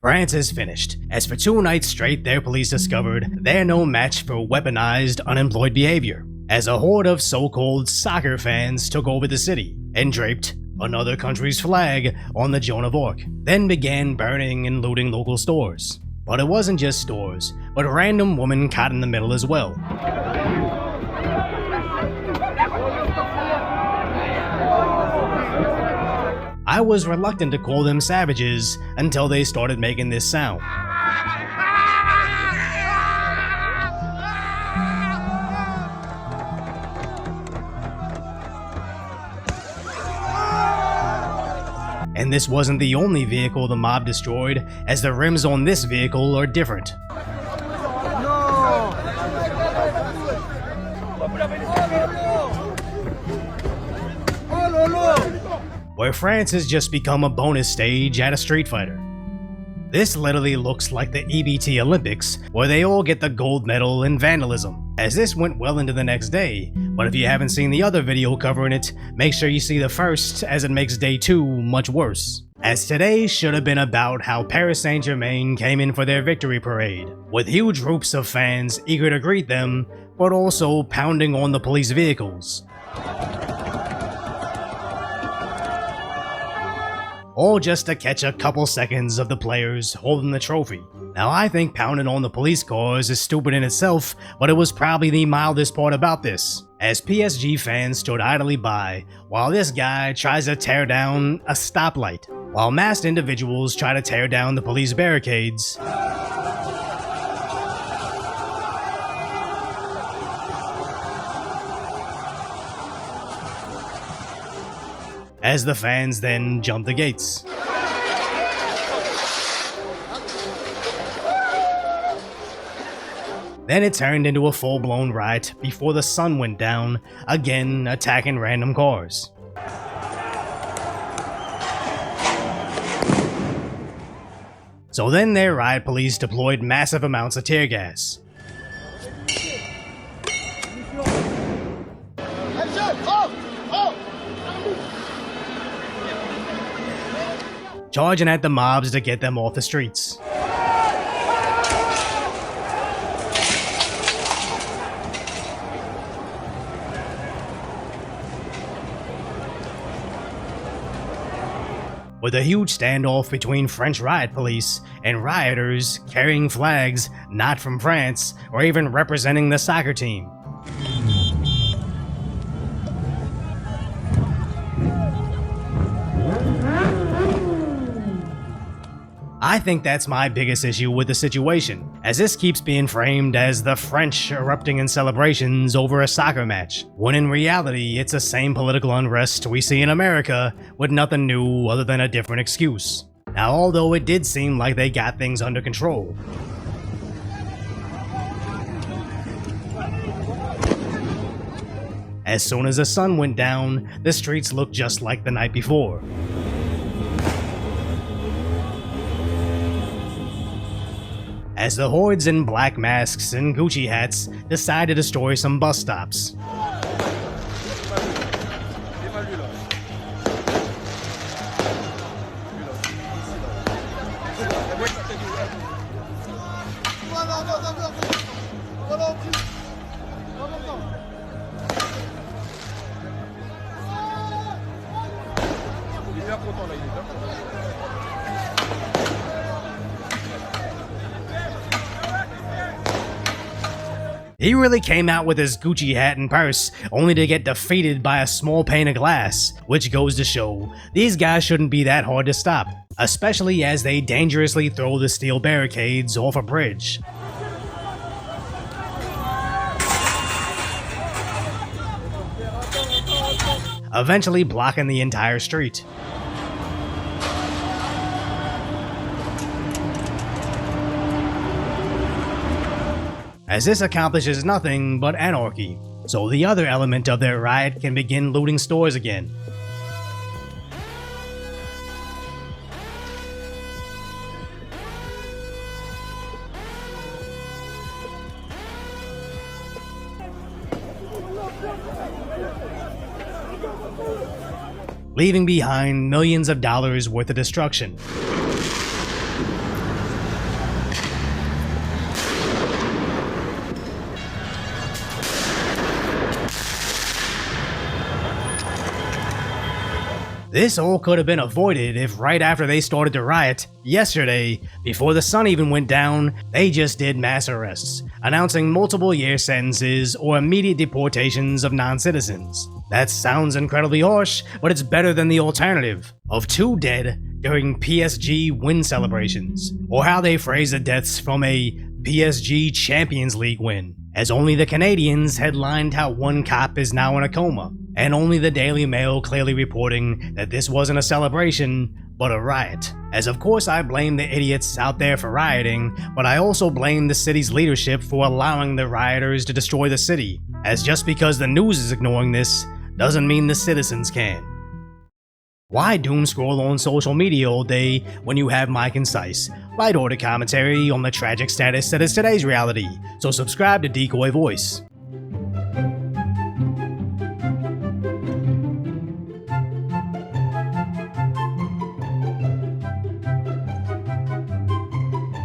France is finished, as for 2 nights straight their police discovered they're no match for weaponized, unemployed behavior, as a horde of so-called soccer fans took over the city and draped another country's flag on the Joan of Arc, then began burning and looting local stores. But it wasn't just stores, but a random woman caught in the middle as well. I was reluctant to call them savages until they started making this sound. And this wasn't the only vehicle the mob destroyed, as the rims on this vehicle are different. Where France has just become a bonus stage at a Street Fighter. This literally looks like the EBT Olympics, where they all get the gold medal in vandalism, as this went well into the next day, but if you haven't seen the other video covering it, make sure you see the first, as it makes day 2 much worse. As today should have been about how Paris Saint-Germain came in for their victory parade, with huge groups of fans eager to greet them, but also pounding on the police vehicles. All just to catch a couple seconds of the players holding the trophy. Now I think pounding on the police cars is stupid in itself, but it was probably the mildest part about this, as PSG fans stood idly by while this guy tries to tear down a stoplight, while masked individuals try to tear down the police barricades. As the fans then jump the gates. Then it turned into a full-blown riot before the sun went down, again attacking random cars. So then their riot police deployed massive amounts of tear gas. Charging at the mobs to get them off the streets. With a huge standoff between French riot police and rioters carrying flags not from France or even representing the soccer team. I think that's my biggest issue with the situation, as this keeps being framed as the French erupting in celebrations over a soccer match, when in reality it's the same political unrest we see in America with nothing new other than a different excuse. Now, although it did seem like they got things under control, as soon as the sun went down, the streets looked just like the night before. As the hordes in black masks and Gucci hats decide to destroy some bus stops. He really came out with his Gucci hat and purse, only to get defeated by a small pane of glass, which goes to show these guys shouldn't be that hard to stop, especially as they dangerously throw the steel barricades off a bridge. Eventually blocking the entire street. As this accomplishes nothing but anarchy, so the other element of their riot can begin looting stores again. Leaving behind millions of dollars worth of destruction. This all could have been avoided if right after they started to riot, yesterday, before the sun even went down, they just did mass arrests, announcing multiple year sentences or immediate deportations of non-citizens. That sounds incredibly harsh, but it's better than the alternative of 2 dead during PSG win celebrations, or how they phrase the deaths from a PSG Champions League win, as only the Canadians headlined how 1 cop is now in a coma, and only the Daily Mail clearly reporting that this wasn't a celebration, but a riot. As of course I blame the idiots out there for rioting, but I also blame the city's leadership for allowing the rioters to destroy the city, as just because the news is ignoring this, doesn't mean the citizens can. Why doom scroll on social media all day when you have my concise, light-order commentary on the tragic status that is today's reality? So subscribe to Decoy Voice.